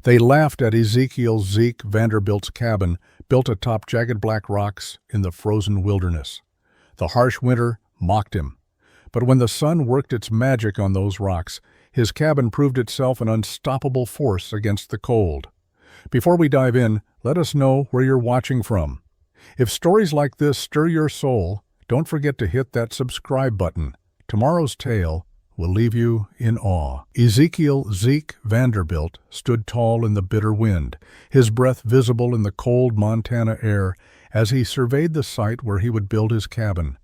They laughed at Zeke Vanderbilt's cabin, built atop jagged black rocks in the frozen wilderness. The harsh winter mocked him. But when the sun worked its magic on those rocks, his cabin proved itself an unstoppable force against the cold. Before we dive in, let us know where you're watching from. If stories like this stir your soul, don't forget to hit that subscribe button. Tomorrow's tale will leave you in awe. Zeke Vanderbilt stood tall in the bitter wind, his breath visible in the cold Montana air as he surveyed the site where he would build his cabin.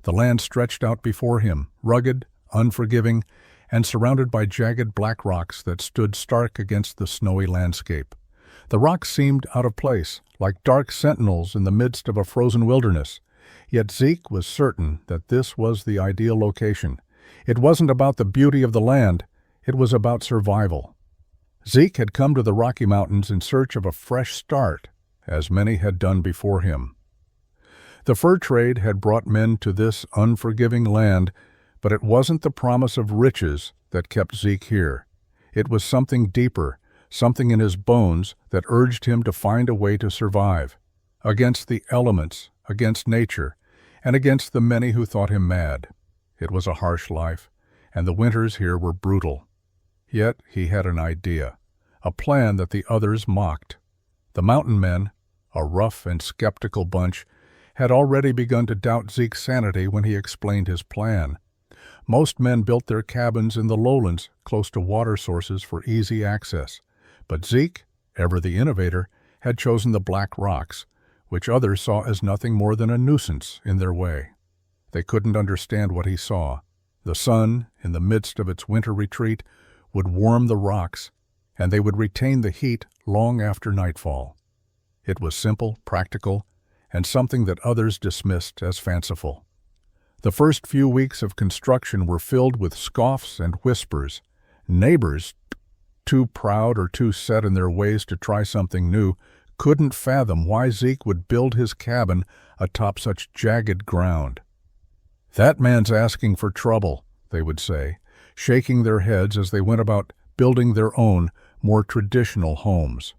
The land stretched out before him, rugged, unforgiving, and surrounded by jagged black rocks that stood stark against the snowy landscape. The rocks seemed out of place, like dark sentinels in the midst of a frozen wilderness. Yet Zeke was certain that this was the ideal location. It wasn't about the beauty of the land, it was about survival. Zeke had come to the Rocky Mountains in search of a fresh start, as many had done before him. The fur trade had brought men to this unforgiving land, but it wasn't the promise of riches that kept Zeke here. It was something deeper, something in his bones that urged him to find a way to survive, against the elements, against nature, and against the many who thought him mad. It was a harsh life, and the winters here were brutal. Yet he had an idea, a plan that the others mocked. The mountain men, a rough and skeptical bunch, had already begun to doubt Zeke's sanity when he explained his plan. Most men built their cabins in the lowlands close to water sources for easy access, but Zeke, ever the innovator, had chosen the black rocks, which others saw as nothing more than a nuisance in their way. They couldn't understand what he saw. The sun, in the midst of its winter retreat, would warm the rocks, and they would retain the heat long after nightfall. It was simple, practical, and something that others dismissed as fanciful. The first few weeks of construction were filled with scoffs and whispers. Neighbors, too proud or too set in their ways to try something new, couldn't fathom why Zeke would build his cabin atop such jagged ground. "That man's asking for trouble," they would say, shaking their heads as they went about building their own, more traditional homes.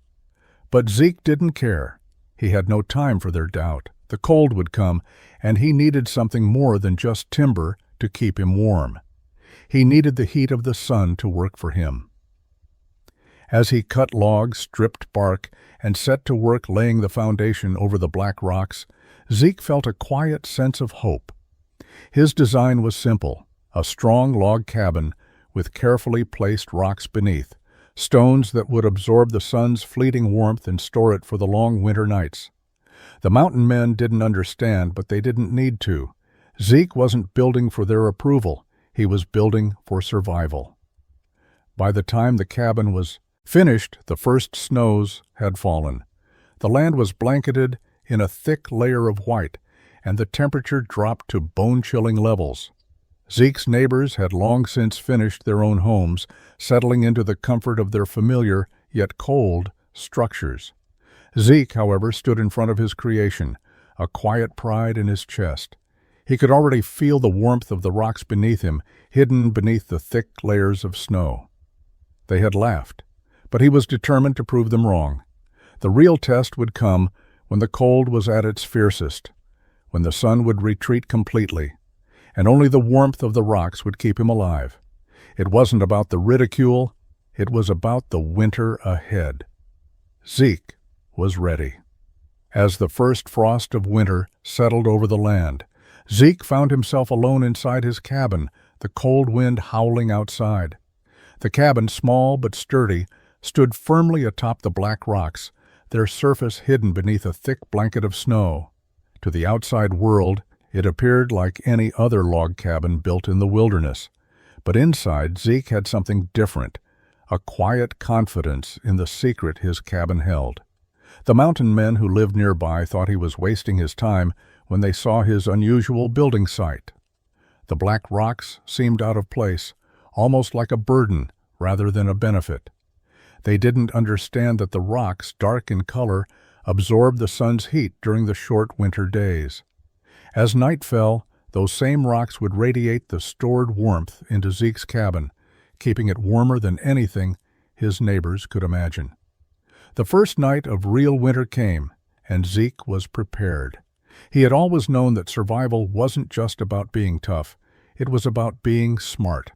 But Zeke didn't care. He had no time for their doubt. The cold would come, and he needed something more than just timber to keep him warm. He needed the heat of the sun to work for him. As he cut logs, stripped bark, and set to work laying the foundation over the black rocks, Zeke felt a quiet sense of hope. His design was simple, a strong log cabin with carefully placed rocks beneath, stones that would absorb the sun's fleeting warmth and store it for the long winter nights. The mountain men didn't understand, but they didn't need to. Zeke wasn't building for their approval, he was building for survival. By the time the cabin was finished, the first snows had fallen. The land was blanketed in a thick layer of white, and the temperature dropped to bone-chilling levels. Zeke's neighbors had long since finished their own homes, settling into the comfort of their familiar, yet cold, structures. Zeke, however, stood in front of his creation, a quiet pride in his chest. He could already feel the warmth of the rocks beneath him, hidden beneath the thick layers of snow. They had laughed, but he was determined to prove them wrong. The real test would come when the cold was at its fiercest, when the sun would retreat completely, and only the warmth of the rocks would keep him alive. It wasn't about the ridicule, it was about the winter ahead. Zeke was ready. As the first frost of winter settled over the land, Zeke found himself alone inside his cabin, the cold wind howling outside. The cabin, small but sturdy, stood firmly atop the black rocks, their surface hidden beneath a thick blanket of snow. To the outside world, it appeared like any other log cabin built in the wilderness. But inside, Zeke had something different, a quiet confidence in the secret his cabin held. The mountain men who lived nearby thought he was wasting his time when they saw his unusual building site. The black rocks seemed out of place, almost like a burden rather than a benefit. They didn't understand that the rocks, dark in color, absorbed the sun's heat during the short winter days. As night fell, those same rocks would radiate the stored warmth into Zeke's cabin, keeping it warmer than anything his neighbors could imagine. The first night of real winter came, and Zeke was prepared. He had always known that survival wasn't just about being tough, it was about being smart.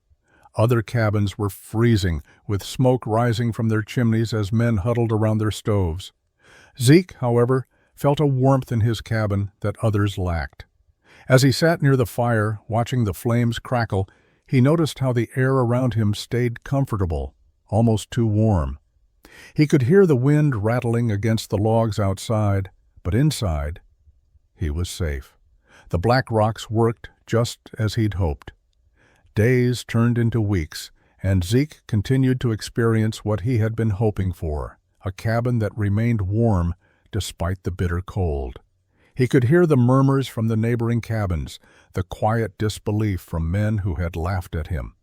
Other cabins were freezing, with smoke rising from their chimneys as men huddled around their stoves. Zeke, however, felt a warmth in his cabin that others lacked. As he sat near the fire, watching the flames crackle, he noticed how the air around him stayed comfortable, almost too warm. He could hear the wind rattling against the logs outside, but inside, he was safe. The black rocks worked just as he'd hoped. Days turned into weeks, and Zeke continued to experience what he had been hoping for, a cabin that remained warm despite the bitter cold. He could hear the murmurs from the neighboring cabins, the quiet disbelief from men who had laughed at him.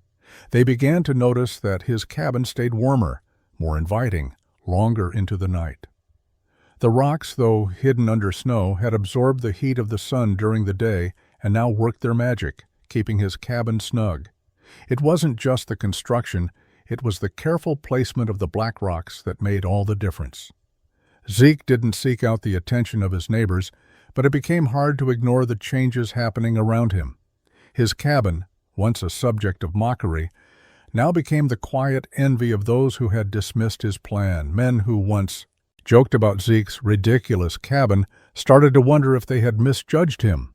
They began to notice that his cabin stayed warmer, more inviting, longer into the night. The rocks, though hidden under snow, had absorbed the heat of the sun during the day and now worked their magic, keeping his cabin snug. It wasn't just the construction, it was the careful placement of the black rocks that made all the difference. Zeke didn't seek out the attention of his neighbors, but it became hard to ignore the changes happening around him. His cabin, once a subject of mockery, now became the quiet envy of those who had dismissed his plan. Men who once joked about Zeke's ridiculous cabin started to wonder if they had misjudged him.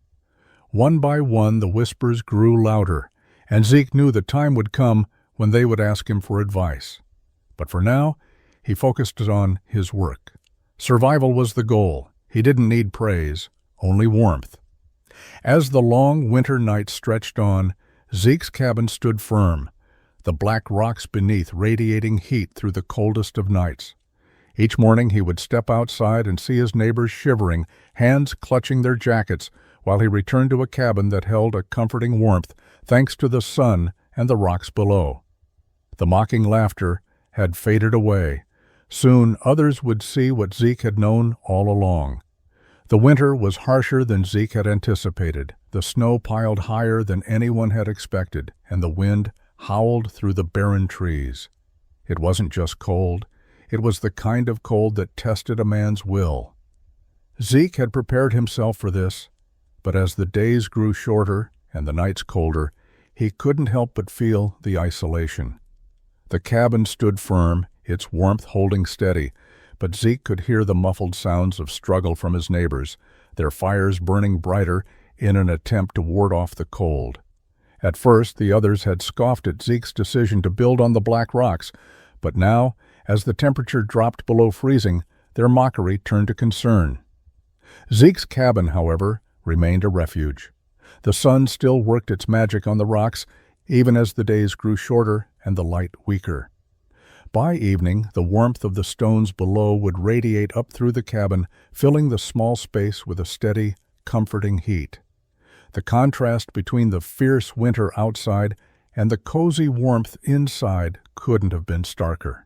One by one, the whispers grew louder, and Zeke knew the time would come when they would ask him for advice. But for now, he focused on his work. Survival was the goal. He didn't need praise, only warmth. As the long winter night stretched on, Zeke's cabin stood firm, the black rocks beneath radiating heat through the coldest of nights. Each morning he would step outside and see his neighbors shivering, hands clutching their jackets, while he returned to a cabin that held a comforting warmth thanks to the sun and the rocks below. The mocking laughter had faded away. Soon others would see what Zeke had known all along. The winter was harsher than Zeke had anticipated. The snow piled higher than anyone had expected, and the wind howled through the barren trees. It wasn't just cold. It was the kind of cold that tested a man's will. Zeke had prepared himself for this, but as the days grew shorter and the nights colder, he couldn't help but feel the isolation. The cabin stood firm, its warmth holding steady, but Zeke could hear the muffled sounds of struggle from his neighbors, their fires burning brighter in an attempt to ward off the cold. At first, the others had scoffed at Zeke's decision to build on the black rocks, but now, as the temperature dropped below freezing, their mockery turned to concern. Zeke's cabin, however, remained a refuge. The sun still worked its magic on the rocks, even as the days grew shorter and the light weaker. By evening, the warmth of the stones below would radiate up through the cabin, filling the small space with a steady, comforting heat. The contrast between the fierce winter outside and the cozy warmth inside couldn't have been starker.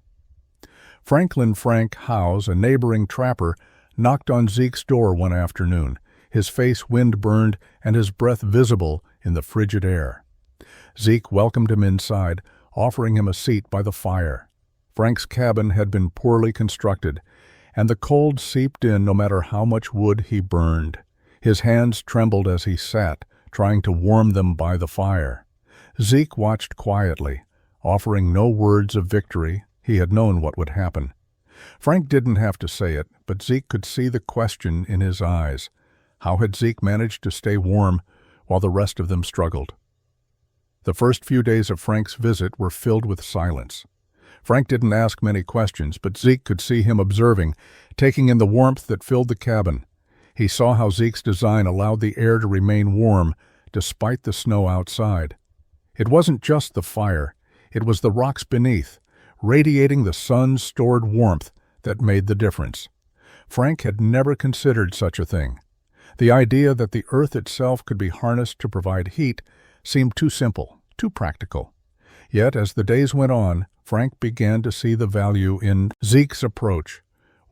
Franklin Frank Howes, a neighboring trapper, knocked on Zeke's door one afternoon, his face wind-burned and his breath visible in the frigid air. Zeke welcomed him inside, offering him a seat by the fire. Frank's cabin had been poorly constructed, and the cold seeped in no matter how much wood he burned. His hands trembled as he sat, trying to warm them by the fire. Zeke watched quietly, offering no words of victory. He had known what would happen. Frank didn't have to say it, but Zeke could see the question in his eyes. How had Zeke managed to stay warm while the rest of them struggled? The first few days of Frank's visit were filled with silence. Frank didn't ask many questions, but Zeke could see him observing, taking in the warmth that filled the cabin. He saw how Zeke's design allowed the air to remain warm despite the snow outside. It wasn't just the fire, it was the rocks beneath, radiating the sun's stored warmth, that made the difference. Frank had never considered such a thing. The idea that the earth itself could be harnessed to provide heat seemed too simple, too practical. Yet, as the days went on, Frank began to see the value in Zeke's approach.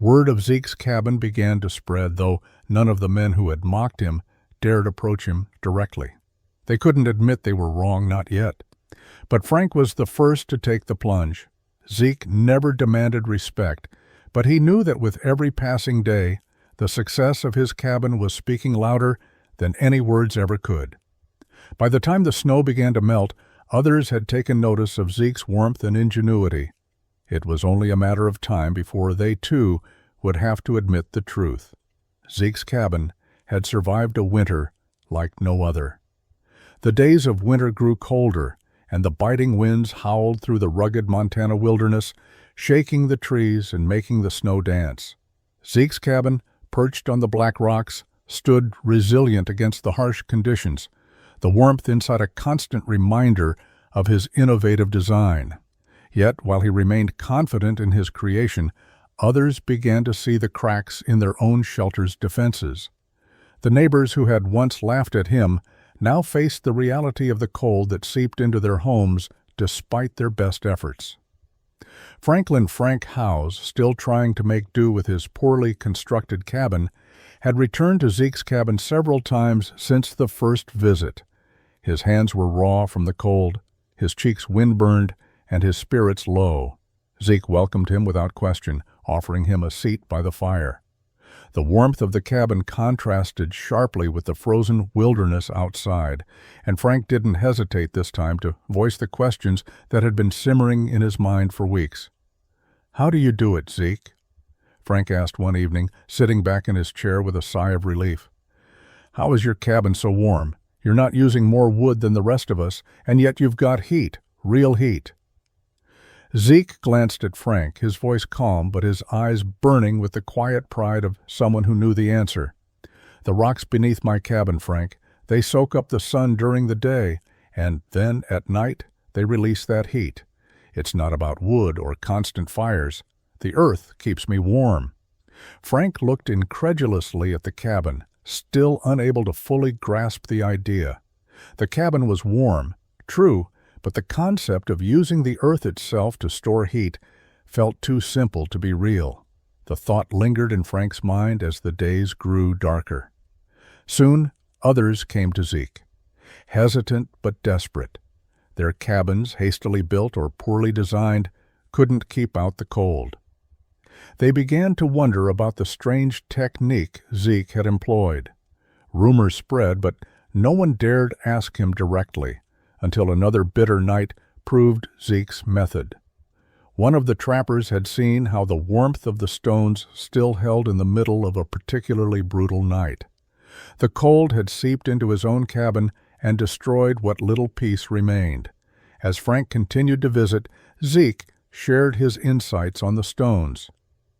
Word of Zeke's cabin began to spread, though none of the men who had mocked him dared approach him directly. They couldn't admit they were wrong, not yet. But Frank was the first to take the plunge. Zeke never demanded respect, But he knew that with every passing day, the success of his cabin was speaking louder than any words ever could. By the time the snow began to melt, others had taken notice of Zeke's warmth and ingenuity. It was only a matter of time before they, too, would have to admit the truth. Zeke's cabin had survived a winter like no other. The days of winter grew colder, and the biting winds howled through the rugged Montana wilderness, shaking the trees and making the snow dance. Zeke's cabin, perched on the black rocks, stood resilient against the harsh conditions, the warmth inside a constant reminder of his innovative design. Yet, while he remained confident in his creation, others began to see the cracks in their own shelter's defenses. The neighbors who had once laughed at him now faced the reality of the cold that seeped into their homes despite their best efforts. Franklin Frank Howes, still trying to make do with his poorly constructed cabin, had returned to Zeke's cabin several times since the first visit. His hands were raw from the cold, his cheeks windburned, and his spirits low. Zeke welcomed him without question, offering him a seat by the fire. The warmth of the cabin contrasted sharply with the frozen wilderness outside, and Frank didn't hesitate this time to voice the questions that had been simmering in his mind for weeks. "How do you do it, Zeke?" Frank asked one evening, sitting back in his chair with a sigh of relief. "How is your cabin so warm? You're not using more wood than the rest of us, and yet you've got heat, real heat." Zeke glanced at Frank, his voice calm but his eyes burning with the quiet pride of someone who knew the answer. "The rocks beneath my cabin, Frank, they soak up the sun during the day, and then at night they release that heat. It's not about wood or constant fires. The earth keeps me warm." Frank looked incredulously at the cabin, still unable to fully grasp the idea. The cabin was warm, true, but the concept of using the earth itself to store heat felt too simple to be real. The thought lingered in Frank's mind as the days grew darker. Soon, others came to Zeke, hesitant but desperate. Their cabins, hastily built or poorly designed, couldn't keep out the cold. They began to wonder about the strange technique Zeke had employed. Rumors spread, but no one dared ask him directly, until another bitter night proved Zeke's method. One of the trappers had seen how the warmth of the stones still held in the middle of a particularly brutal night. The cold had seeped into his own cabin and destroyed what little peace remained. As Frank continued to visit, Zeke shared his insights on the stones.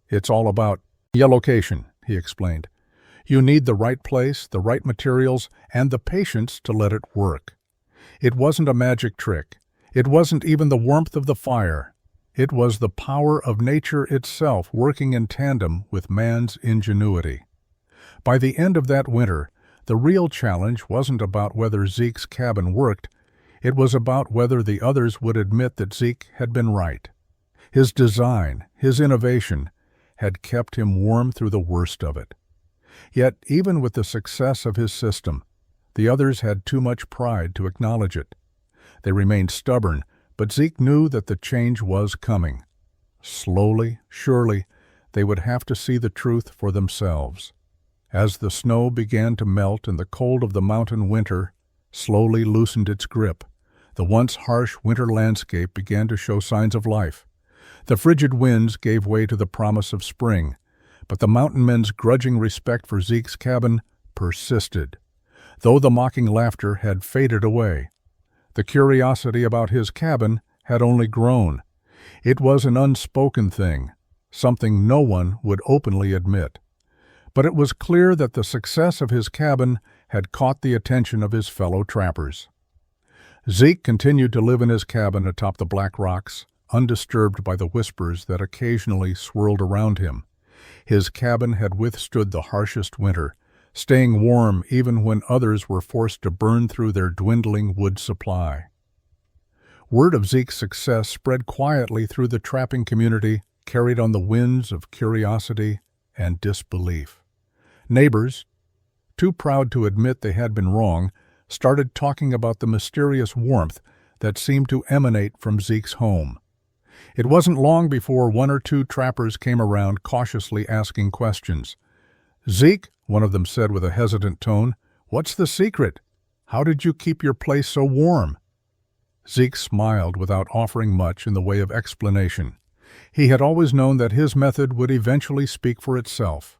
"It's all about location," he explained. "You need the right place, the right materials, and the patience to let it work. It wasn't a magic trick. It wasn't even the warmth of the fire. It was the power of nature itself working in tandem with man's ingenuity." By the end of that winter, the real challenge wasn't about whether Zeke's cabin worked. It was about whether the others would admit that Zeke had been right. His design, his innovation, had kept him warm through the worst of it. Yet, even with the success of his system, the others had too much pride to acknowledge it. They remained stubborn, but Zeke knew that the change was coming. Slowly, surely, they would have to see the truth for themselves. As the snow began to melt and the cold of the mountain winter slowly loosened its grip, the once harsh winter landscape began to show signs of life. The frigid winds gave way to the promise of spring, but the mountain men's grudging respect for Zeke's cabin persisted. Though the mocking laughter had faded away, the curiosity about his cabin had only grown. It was an unspoken thing, something no one would openly admit. But it was clear that the success of his cabin had caught the attention of his fellow trappers. Zeke continued to live in his cabin atop the black rocks, undisturbed by the whispers that occasionally swirled around him. His cabin had withstood the harshest winter, staying warm even when others were forced to burn through their dwindling wood supply. Word of Zeke's success spread quietly through the trapping community, carried on the winds of curiosity and disbelief. Neighbors, too proud to admit they had been wrong, started talking about the mysterious warmth that seemed to emanate from Zeke's home. It wasn't long before one or two trappers came around, cautiously asking questions. "Zeke," one of them said with a hesitant tone, "what's the secret? How did you keep your place so warm?" Zeke smiled without offering much in the way of explanation. He had always known that his method would eventually speak for itself.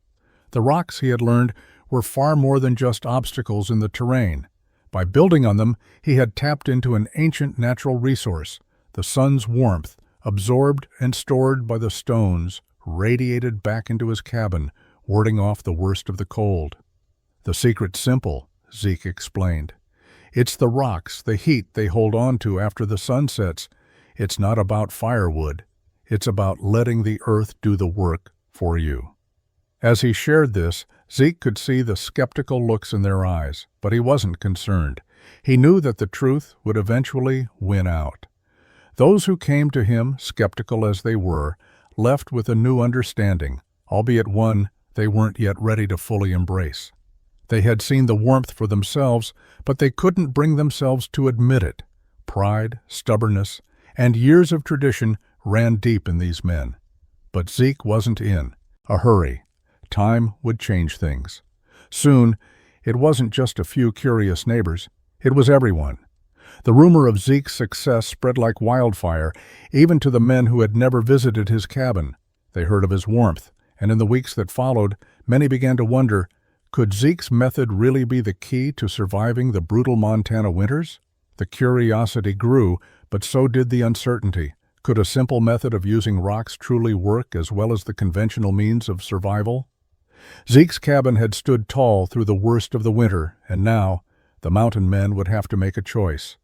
The rocks, he had learned, were far more than just obstacles in the terrain. By building on them, he had tapped into an ancient natural resource. The sun's warmth, absorbed and stored by the stones, radiated back into his cabin, warding off the worst of the cold. "The secret's simple," Zeke explained. "It's the rocks, the heat they hold on to after the sun sets. It's not about firewood. It's about letting the earth do the work for you." As he shared this, Zeke could see the skeptical looks in their eyes, but he wasn't concerned. He knew that the truth would eventually win out. Those who came to him, skeptical as they were, left with a new understanding, albeit one they weren't yet ready to fully embrace. They had seen the warmth for themselves, but they couldn't bring themselves to admit it. Pride, stubbornness, and years of tradition ran deep in these men. But Zeke wasn't in a hurry. Time would change things. Soon, it wasn't just a few curious neighbors, it was everyone. The rumor of Zeke's success spread like wildfire, even to the men who had never visited his cabin. They heard of his warmth, and in the weeks that followed, many began to wonder, could Zeke's method really be the key to surviving the brutal Montana winters? The curiosity grew, but so did the uncertainty. Could a simple method of using rocks truly work as well as the conventional means of survival? Zeke's cabin had stood tall through the worst of the winter, and now the mountain men would have to make a choice.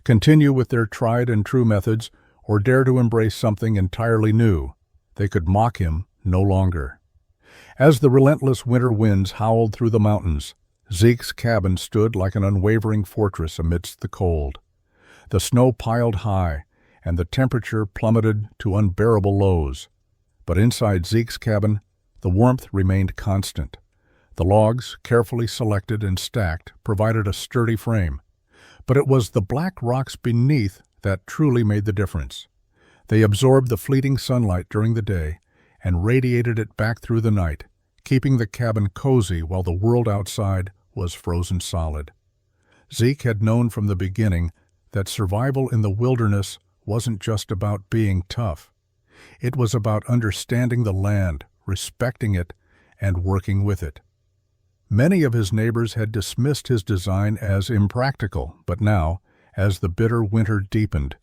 Continue with their tried and true methods, or dare to embrace something entirely new. They could mock him no longer. As the relentless winter winds howled through the mountains, Zeke's cabin stood like an unwavering fortress amidst the cold. The snow piled high, and the temperature plummeted to unbearable lows. But inside Zeke's cabin, the warmth remained constant. The logs, carefully selected and stacked, provided a sturdy frame. But it was the black rocks beneath that truly made the difference. They absorbed the fleeting sunlight during the day and radiated it back through the night, keeping the cabin cozy while the world outside was frozen solid. Zeke had known from the beginning that survival in the wilderness wasn't just about being tough. It was about understanding the land, respecting it, and working with it. Many of his neighbors had dismissed his design as impractical, but now, as the bitter winter deepened,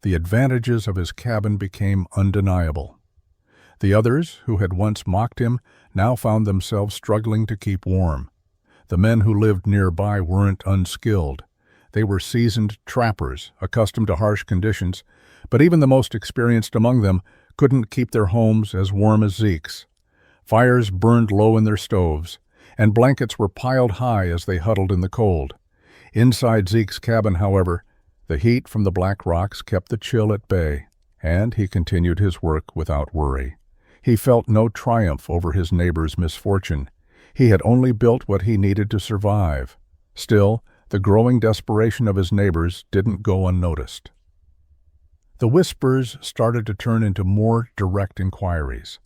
the advantages of his cabin became undeniable. The others, who had once mocked him, now found themselves struggling to keep warm. The men who lived nearby weren't unskilled. They were seasoned trappers, accustomed to harsh conditions, but even the most experienced among them couldn't keep their homes as warm as Zeke's. Fires burned low in their stoves, and blankets were piled high as they huddled in the cold. Inside Zeke's cabin, however, the heat from the black rocks kept the chill at bay, and he continued his work without worry. He felt no triumph over his neighbor's misfortune. He had only built what he needed to survive. Still, the growing desperation of his neighbors didn't go unnoticed. The whispers started to turn into more direct inquiries.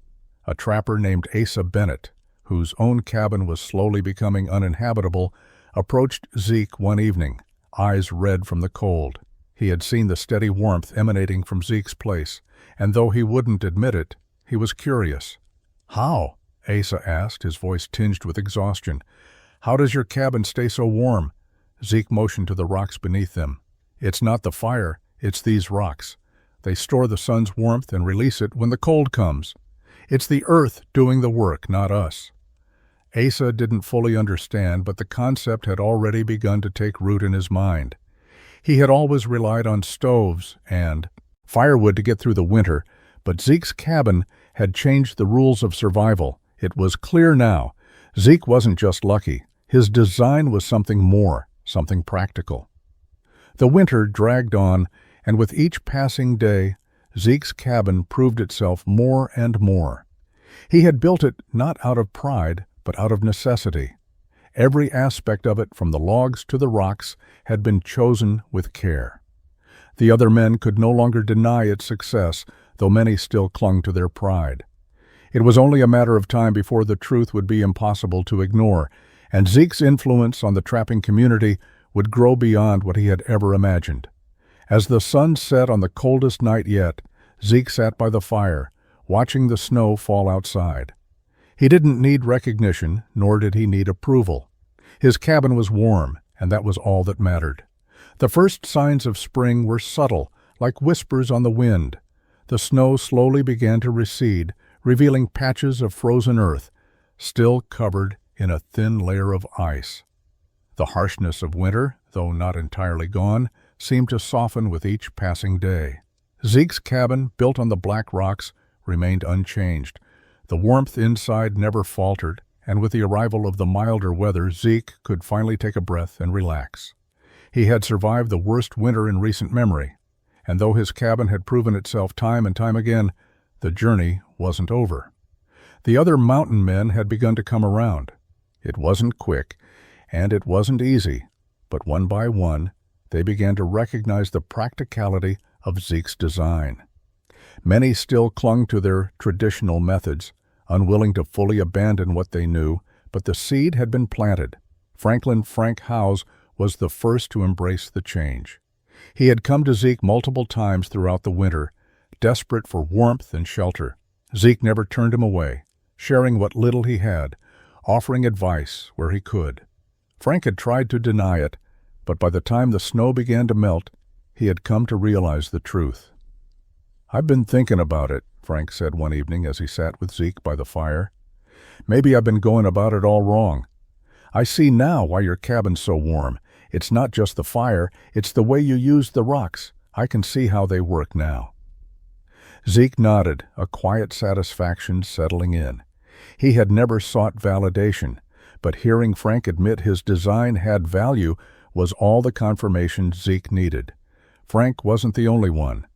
A trapper named Asa Bennett, whose own cabin was slowly becoming uninhabitable, approached Zeke one evening, eyes red from the cold. He had seen the steady warmth emanating from Zeke's place, and though he wouldn't admit it, he was curious. "How?" Asa asked, his voice tinged with exhaustion. "How does your cabin stay so warm?" Zeke motioned to the rocks beneath them. "It's not the fire, it's these rocks. They store the sun's warmth and release it when the cold comes. It's the earth doing the work, not us." Asa didn't fully understand, but the concept had already begun to take root in his mind. He had always relied on stoves and firewood to get through the winter, but Zeke's cabin had changed the rules of survival. It was clear now. Zeke wasn't just lucky. His design was something more, something practical. The winter dragged on, and with each passing day, Zeke's cabin proved itself more and more. He had built it not out of pride, but out of necessity. Every aspect of it, from the logs to the rocks, had been chosen with care. The other men could no longer deny its success. though many still clung to their pride. It was only a matter of time before the truth would be impossible to ignore, and Zeke's influence on the trapping community would grow beyond what he had ever imagined. As the sun set on the coldest night yet, Zeke sat by the fire, watching the snow fall outside. He didn't need recognition, nor did he need approval. His cabin was warm, and that was all that mattered. The first signs of spring were subtle, like whispers on the wind. The snow slowly began to recede, revealing patches of frozen earth, still covered in a thin layer of ice. The harshness of winter, though not entirely gone, seemed to soften with each passing day. Zeke's cabin, built on the black rocks, remained unchanged. The warmth inside never faltered, and with the arrival of the milder weather, Zeke could finally take a breath and relax. He had survived the worst winter in recent memory, and though his cabin had proven itself time and time again, the journey wasn't over. The other mountain men had begun to come around. It wasn't quick, and it wasn't easy, but one by one, they began to recognize the practicality of Zeke's design. Many still clung to their traditional methods, unwilling to fully abandon what they knew, but the seed had been planted. Frank Howes was the first to embrace the change. He had come to Zeke multiple times throughout the winter, desperate for warmth and shelter. Zeke never turned him away, sharing what little he had, offering advice where he could. Frank had tried to deny it, but by the time the snow began to melt, he had come to realize the truth. "I've been thinking about it," Frank said one evening as he sat with Zeke by the fire. "Maybe I've been going about it all wrong. I see now why your cabin's so warm. It's not just the fire, it's the way you use the rocks. I can see how they work now." Zeke nodded, a quiet satisfaction settling in. He had never sought validation, but hearing Frank admit his design had value was all the confirmation Zeke needed. Frank wasn't the only one.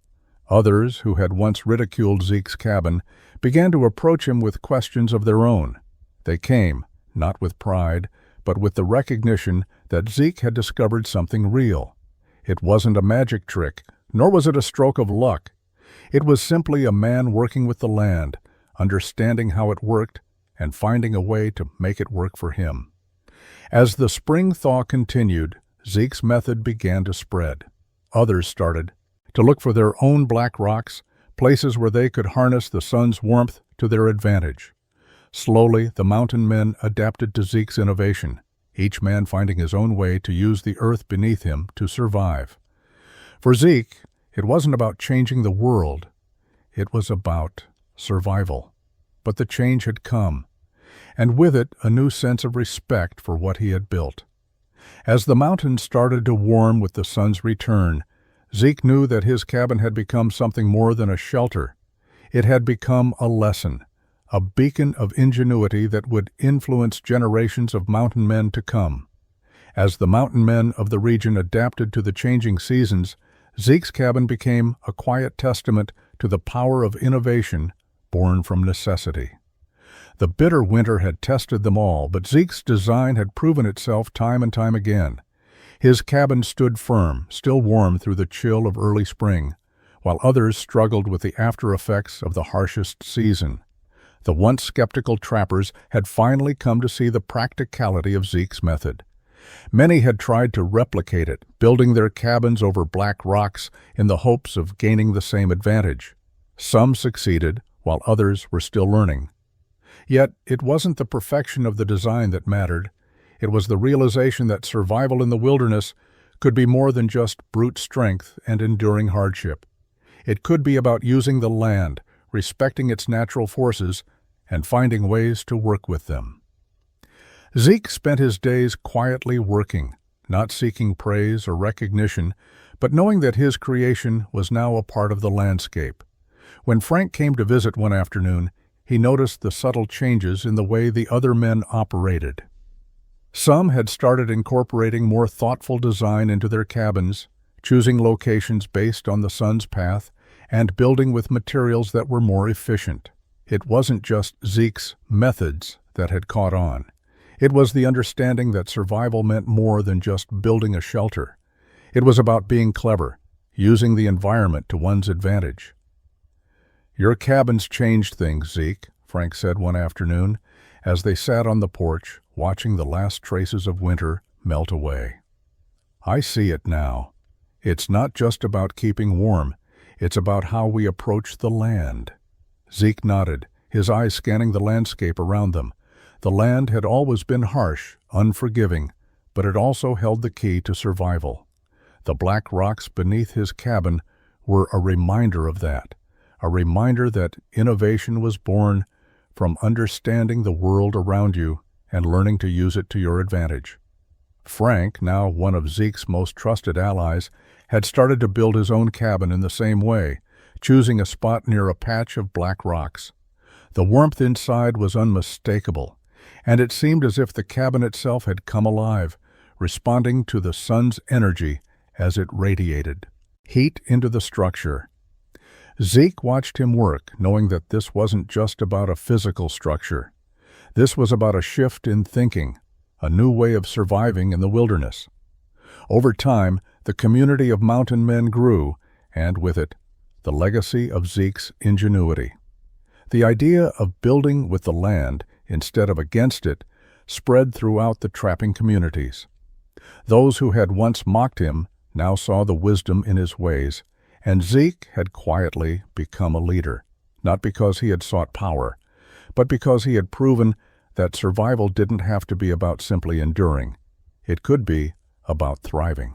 Others, who had once ridiculed Zeke's cabin, began to approach him with questions of their own. They came, not with pride, but with the recognition that Zeke had discovered something real. It wasn't a magic trick, nor was it a stroke of luck. It was simply a man working with the land, understanding how it worked, and finding a way to make it work for him. As the spring thaw continued, Zeke's method began to spread. Others started to look for their own black rocks, places where they could harness the sun's warmth to their advantage. Slowly, the mountain men adapted to Zeke's innovation, each man finding his own way to use the earth beneath him to survive. For Zeke, it wasn't about changing the world. It was about survival. But the change had come, and with it a new sense of respect for what he had built. As the mountains started to warm with the sun's return, Zeke knew that his cabin had become something more than a shelter. It had become a lesson, a beacon of ingenuity that would influence generations of mountain men to come. As the mountain men of the region adapted to the changing seasons, Zeke's cabin became a quiet testament to the power of innovation born from necessity. The bitter winter had tested them all, but Zeke's design had proven itself time and time again. His cabin stood firm, still warm through the chill of early spring, while others struggled with the after-effects of the harshest season. The once skeptical trappers had finally come to see the practicality of Zeke's method. Many had tried to replicate it, building their cabins over black rocks in the hopes of gaining the same advantage. Some succeeded, while others were still learning. Yet it wasn't the perfection of the design that mattered. It was the realization that survival in the wilderness could be more than just brute strength and enduring hardship. It could be about using the land, respecting its natural forces, and finding ways to work with them. Zeke spent his days quietly working, not seeking praise or recognition, but knowing that his creation was now a part of the landscape. When Frank came to visit one afternoon, he noticed the subtle changes in the way the other men operated. Some had started incorporating more thoughtful design into their cabins, choosing locations based on the sun's path, and building with materials that were more efficient. It wasn't just Zeke's methods that had caught on. It was the understanding that survival meant more than just building a shelter. It was about being clever, using the environment to one's advantage. "Your cabin's changed things, Zeke," Frank said one afternoon, as they sat on the porch, watching the last traces of winter melt away. "I see it now. It's not just about keeping warm. It's about how we approach the land." Zeke nodded, his eyes scanning the landscape around them. The land had always been harsh, unforgiving, but it also held the key to survival. The black rocks beneath his cabin were a reminder of that, a reminder that innovation was born from understanding the world around you and learning to use it to your advantage. Frank, now one of Zeke's most trusted allies, had started to build his own cabin in the same way, choosing a spot near a patch of black rocks. The warmth inside was unmistakable, and it seemed as if the cabin itself had come alive, responding to the sun's energy as it radiated heat into the structure. Zeke watched him work, knowing that this wasn't just about a physical structure. This was about a shift in thinking, a new way of surviving in the wilderness. Over time, the community of mountain men grew, and with it, the legacy of Zeke's ingenuity. The idea of building with the land instead of against it spread throughout the trapping communities. Those who had once mocked him now saw the wisdom in his ways, and Zeke had quietly become a leader, not because he had sought power, but because he had proven that survival didn't have to be about simply enduring. It could be about thriving.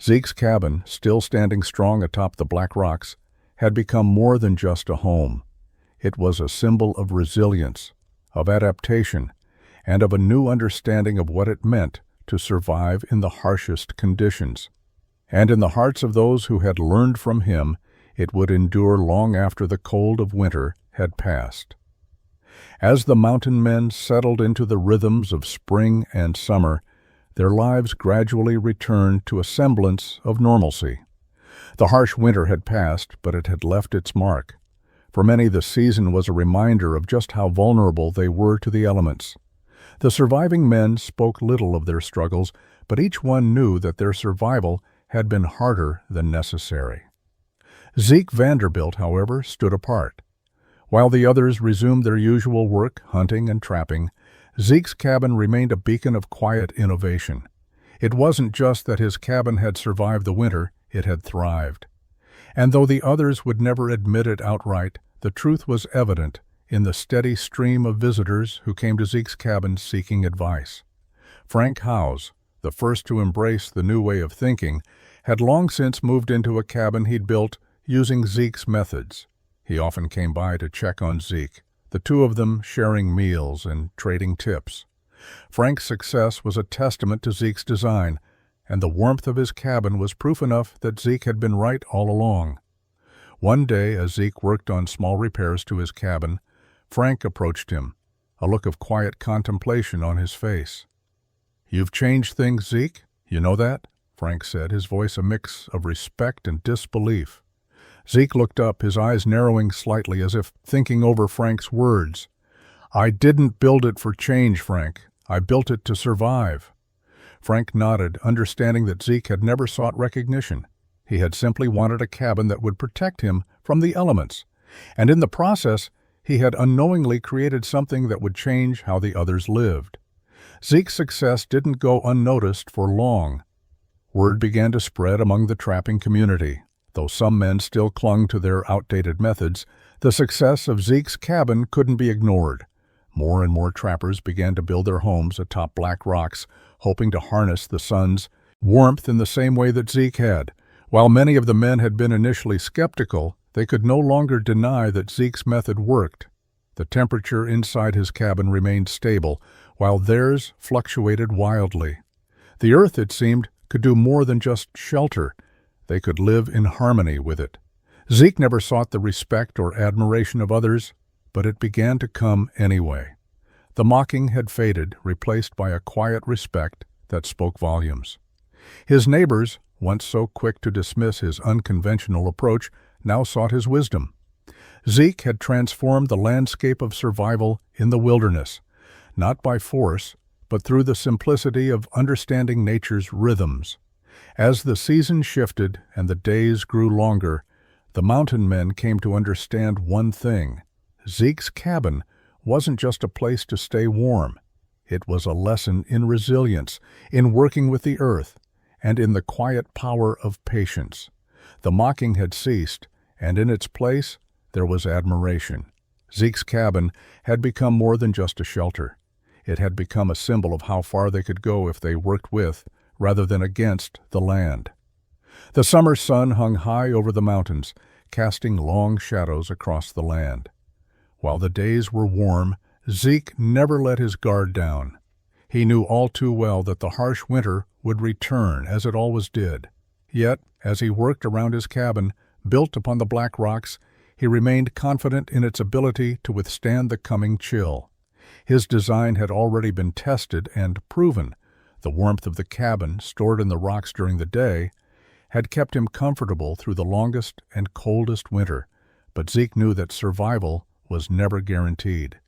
Zeke's cabin, still standing strong atop the black rocks, had become more than just a home. It was a symbol of resilience, of adaptation, and of a new understanding of what it meant to survive in the harshest conditions. And in the hearts of those who had learned from him, it would endure long after the cold of winter had passed. As the mountain men settled into the rhythms of spring and summer, their lives gradually returned to a semblance of normalcy. The harsh winter had passed, but it had left its mark. For many, the season was a reminder of just how vulnerable they were to the elements. The surviving men spoke little of their struggles, but each one knew that their survival had been harder than necessary. Zeke Vanderbilt, however, stood apart. While the others resumed their usual work, hunting and trapping, Zeke's cabin remained a beacon of quiet innovation. It wasn't just that his cabin had survived the winter, it had thrived. And though the others would never admit it outright, the truth was evident in the steady stream of visitors who came to Zeke's cabin seeking advice. Frank Howes, the first to embrace the new way of thinking, had long since moved into a cabin he'd built using Zeke's methods. He often came by to check on Zeke, the two of them sharing meals and trading tips. Frank's success was a testament to Zeke's design, and the warmth of his cabin was proof enough that Zeke had been right all along. One day, as Zeke worked on small repairs to his cabin, Frank approached him, a look of quiet contemplation on his face. "You've changed things, Zeke, you know that?" Frank said, his voice a mix of respect and disbelief. Zeke looked up, his eyes narrowing slightly as if thinking over Frank's words. "I didn't build it for change, Frank. I built it to survive." Frank nodded, understanding that Zeke had never sought recognition. He had simply wanted a cabin that would protect him from the elements, and in the process, he had unknowingly created something that would change how the others lived. Zeke's success didn't go unnoticed for long. Word began to spread among the trapping community. Though some men still clung to their outdated methods, the success of Zeke's cabin couldn't be ignored. More and more trappers began to build their homes atop black rocks, hoping to harness the sun's warmth in the same way that Zeke had. While many of the men had been initially skeptical, they could no longer deny that Zeke's method worked. The temperature inside his cabin remained stable, while theirs fluctuated wildly. The earth, it seemed, could do more than just shelter. They could live in harmony with it. Zeke never sought the respect or admiration of others, but it began to come anyway. The mocking had faded, replaced by a quiet respect that spoke volumes. His neighbors, once so quick to dismiss his unconventional approach, now sought his wisdom. Zeke had transformed the landscape of survival in the wilderness, not by force, but through the simplicity of understanding nature's rhythms. As the season shifted and the days grew longer, The mountain men came to understand one thing. Zeke's cabin wasn't just a place to stay warm. It was a lesson in resilience, in working with the earth, and in the quiet power of patience. The mocking had ceased, and in its place there was admiration. Zeke's cabin had become more than just a shelter. It had become a symbol of how far they could go if they worked with, rather than against, the land. The summer sun hung high over the mountains, casting long shadows across the land. While the days were warm, Zeke never let his guard down. He knew all too well that the harsh winter would return, as it always did. Yet, as he worked around his cabin, built upon the black rocks, he remained confident in its ability to withstand the coming chill. His design had already been tested and proven. The warmth of the cabin, stored in the rocks during the day, had kept him comfortable through the longest and coldest winter, but Zeke knew that survival was never guaranteed.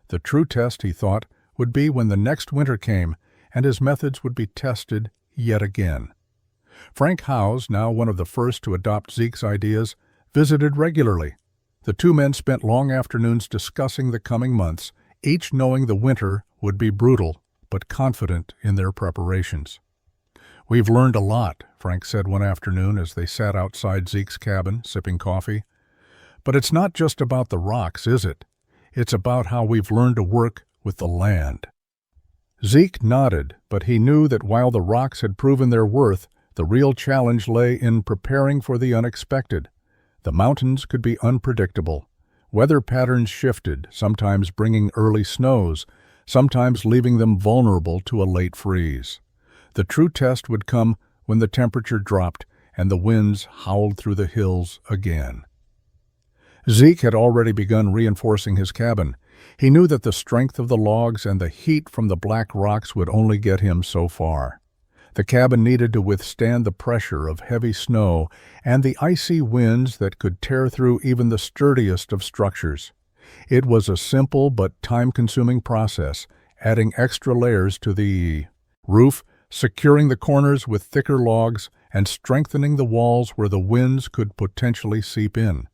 The true test, he thought, would be when the next winter came and his methods would be tested yet again. Frank Howes, now one of the first to adopt Zeke's ideas, visited regularly. The two men spent long afternoons discussing the coming months, each knowing the winter would be brutal, but confident in their preparations. "We've learned a lot," Frank said one afternoon as they sat outside Zeke's cabin, sipping coffee. "But it's not just about the rocks, is it? It's about how we've learned to work with the land." Zeke nodded, but he knew that while the rocks had proven their worth, the real challenge lay in preparing for the unexpected. The mountains could be unpredictable. Weather patterns shifted, sometimes bringing early snows, sometimes leaving them vulnerable to a late freeze. The true test would come when the temperature dropped and the winds howled through the hills again. Zeke had already begun reinforcing his cabin. He knew that the strength of the logs and the heat from the black rocks would only get him so far. The cabin needed to withstand the pressure of heavy snow and the icy winds that could tear through even the sturdiest of structures. It was a simple but time-consuming process, adding extra layers to the roof, securing the corners with thicker logs, and strengthening the walls where the winds could potentially seep in.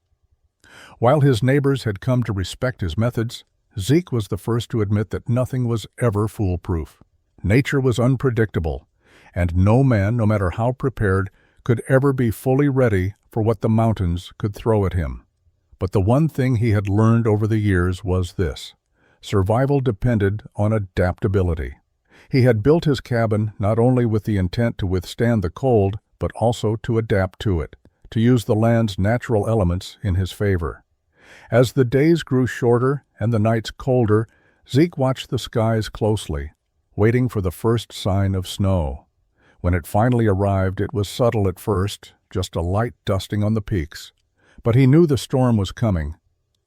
While his neighbors had come to respect his methods, Zeke was the first to admit that nothing was ever foolproof. Nature was unpredictable, and no man, no matter how prepared, could ever be fully ready for what the mountains could throw at him. But the one thing he had learned over the years was this: survival depended on adaptability. He had built his cabin not only with the intent to withstand the cold, but also to adapt to it, to use the land's natural elements in his favor. As the days grew shorter and the nights colder, Zeke watched the skies closely, waiting for the first sign of snow. When it finally arrived, it was subtle at first, just a light dusting on the peaks. But he knew the storm was coming.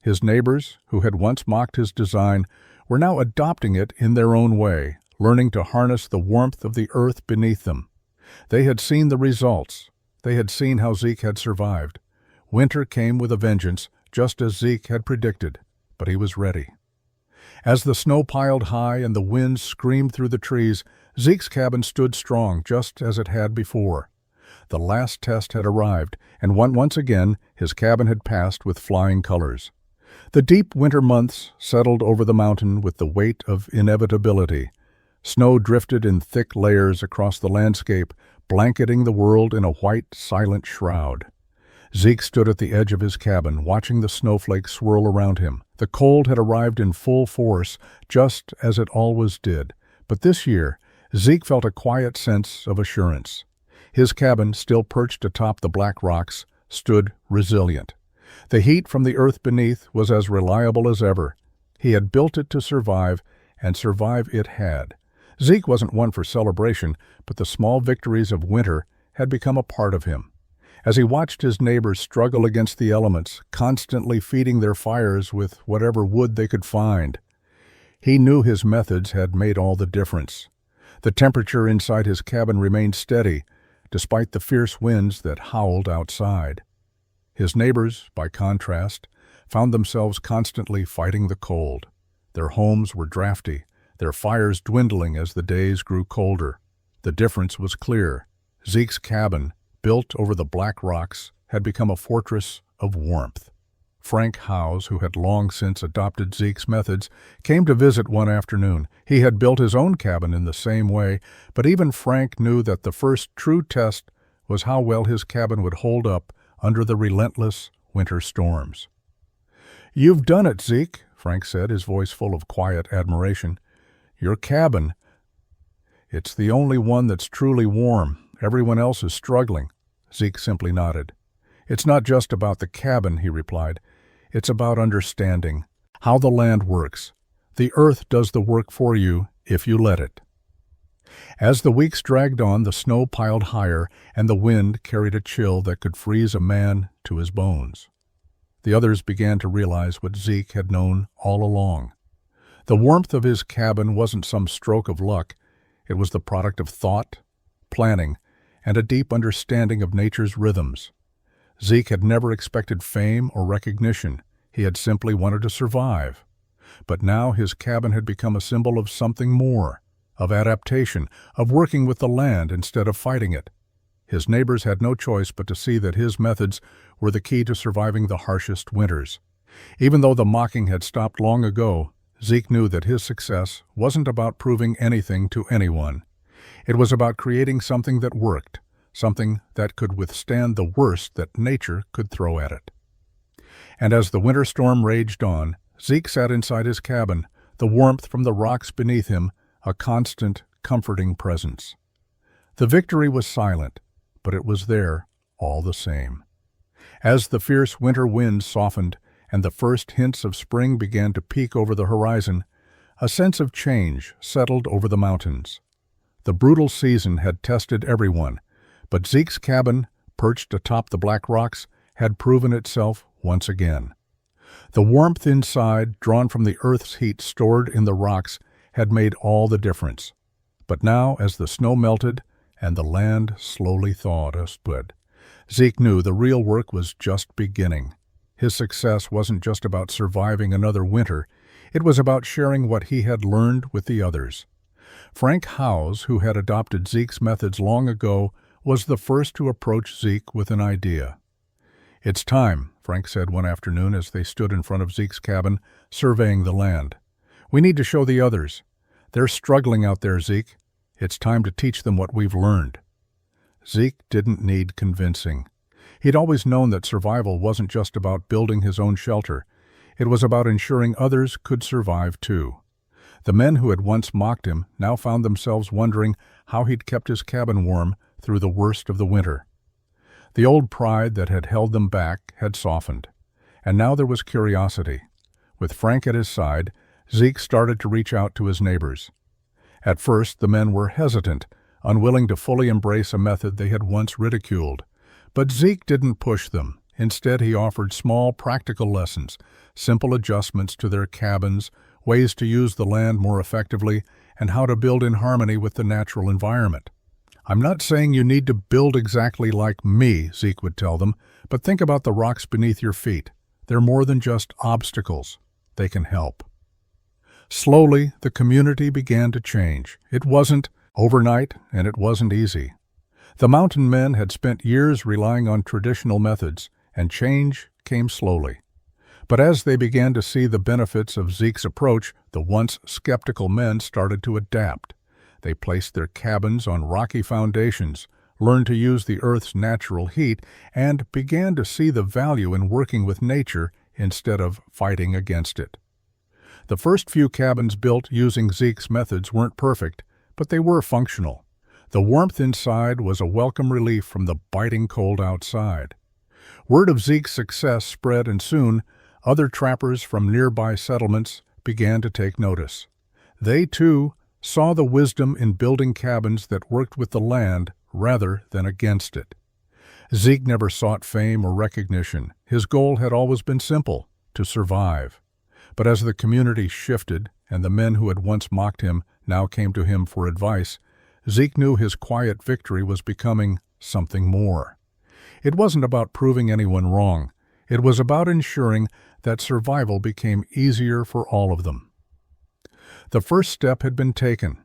His neighbors, who had once mocked his design, were now adopting it in their own way, learning to harness the warmth of the earth beneath them. They had seen the results. They had seen how Zeke had survived. Winter came with a vengeance, just as Zeke had predicted, but he was ready. As the snow piled high and the winds screamed through the trees, Zeke's cabin stood strong, just as it had before. The last test had arrived, and once again his cabin had passed with flying colors. The deep winter months settled over the mountain with the weight of inevitability. Snow drifted in thick layers across the landscape, blanketing the world in a white, silent shroud. Zeke stood at the edge of his cabin, watching the snowflakes swirl around him. The cold had arrived in full force, just as it always did. But this year, Zeke felt a quiet sense of assurance. His cabin, still perched atop the black rocks, stood resilient. The heat from the earth beneath was as reliable as ever. He had built it to survive, and survive it had. Zeke wasn't one for celebration, but the small victories of winter had become a part of him. As he watched his neighbors struggle against the elements, constantly feeding their fires with whatever wood they could find, he knew his methods had made all the difference. The temperature inside his cabin remained steady, despite the fierce winds that howled outside. His neighbors, by contrast, found themselves constantly fighting the cold. Their homes were drafty, their fires dwindling as the days grew colder. The difference was clear. Zeke's cabin, built over the black rocks, had become a fortress of warmth. Frank Howes, who had long since adopted Zeke's methods, came to visit one afternoon. He had built his own cabin in the same way, but even Frank knew that the first true test was how well his cabin would hold up under the relentless winter storms. "You've done it, Zeke," Frank said, his voice full of quiet admiration. "Your cabin, it's the only one that's truly warm. Everyone else is struggling." Zeke simply nodded. "It's not just about the cabin," he replied. "It's about understanding how the land works. The earth does the work for you if you let it." As the weeks dragged on, the snow piled higher, and the wind carried a chill that could freeze a man to his bones. The others began to realize what Zeke had known all along. The warmth of his cabin wasn't some stroke of luck. It was the product of thought, planning, and a deep understanding of nature's rhythms. Zeke had never expected fame or recognition. He had simply wanted to survive. But now his cabin had become a symbol of something more, of adaptation, of working with the land instead of fighting it. His neighbors had no choice but to see that his methods were the key to surviving the harshest winters. Even though the mocking had stopped long ago, Zeke knew that his success wasn't about proving anything to anyone. It was about creating something that worked, something that could withstand the worst that nature could throw at it. And as the winter storm raged on, Zeke sat inside his cabin, the warmth from the rocks beneath him, a constant, comforting presence. The victory was silent, but it was there all the same. As the fierce winter winds softened and the first hints of spring began to peek over the horizon, a sense of change settled over the mountains. The brutal season had tested everyone, but Zeke's cabin, perched atop the black rocks, had proven itself once again. The warmth inside, drawn from the earth's heat stored in the rocks, had made all the difference. But now, as the snow melted and the land slowly thawed a bit, Zeke knew the real work was just beginning. His success wasn't just about surviving another winter. It was about sharing what he had learned with the others. Frank Howes, who had adopted Zeke's methods long ago, was the first to approach Zeke with an idea. "It's time," Frank said one afternoon as they stood in front of Zeke's cabin, surveying the land. "We need to show the others. They're struggling out there, Zeke. It's time to teach them what we've learned." Zeke didn't need convincing. He'd always known that survival wasn't just about building his own shelter. It was about ensuring others could survive too. The men who had once mocked him now found themselves wondering how he'd kept his cabin warm through the worst of the winter. The old pride that had held them back had softened, and now there was curiosity. With Frank at his side, Zeke started to reach out to his neighbors. At first, the men were hesitant, unwilling to fully embrace a method they had once ridiculed. But Zeke didn't push them. Instead, he offered small, practical lessons, simple adjustments to their cabins, ways to use the land more effectively, and how to build in harmony with the natural environment. "I'm not saying you need to build exactly like me," Zeke would tell them, "but think about the rocks beneath your feet. They're more than just obstacles. They can help." Slowly, the community began to change. It wasn't overnight, and it wasn't easy. The mountain men had spent years relying on traditional methods, and change came slowly. But as they began to see the benefits of Zeke's approach, the once skeptical men started to adapt. They placed their cabins on rocky foundations, learned to use the earth's natural heat, and began to see the value in working with nature instead of fighting against it. The first few cabins built using Zeke's methods weren't perfect, but they were functional. The warmth inside was a welcome relief from the biting cold outside. Word of Zeke's success spread, and soon other trappers from nearby settlements began to take notice. They, too, saw the wisdom in building cabins that worked with the land rather than against it. Zeke never sought fame or recognition. His goal had always been simple: to survive. But as the community shifted, and the men who had once mocked him now came to him for advice, Zeke knew his quiet victory was becoming something more. It wasn't about proving anyone wrong. It was about ensuring that survival became easier for all of them. The first step had been taken.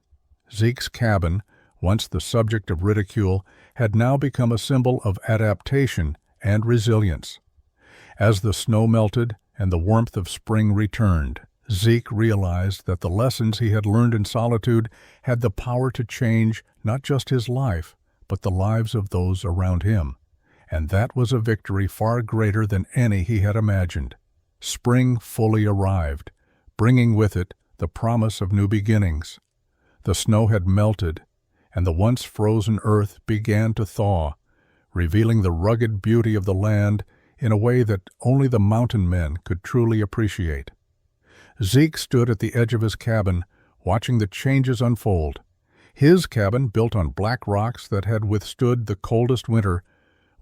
Zeke's cabin, once the subject of ridicule, had now become a symbol of adaptation and resilience. As the snow melted and the warmth of spring returned, Zeke realized that the lessons he had learned in solitude had the power to change not just his life, but the lives of those around him. And that was a victory far greater than any he had imagined. Spring fully arrived, bringing with it the promise of new beginnings. The snow had melted, and the once frozen earth began to thaw, revealing the rugged beauty of the land in a way that only the mountain men could truly appreciate. Zeke stood at the edge of his cabin, watching the changes unfold. His cabin, built on black rocks that had withstood the coldest winter,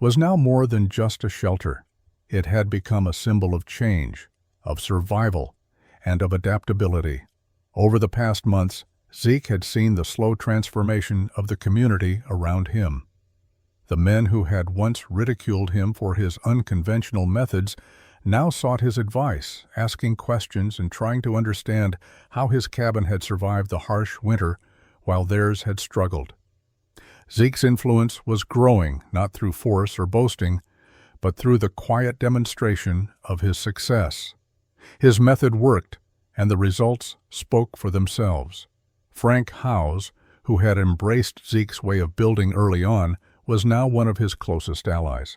was now more than just a shelter. It had become a symbol of change, of survival, and of adaptability. Over the past months, Zeke had seen the slow transformation of the community around him. The men who had once ridiculed him for his unconventional methods now sought his advice, asking questions and trying to understand how his cabin had survived the harsh winter while theirs had struggled. Zeke's influence was growing not through force or boasting, but through the quiet demonstration of his success. His method worked, and the results spoke for themselves. Frank Howes, who had embraced Zeke's way of building early on, was now one of his closest allies.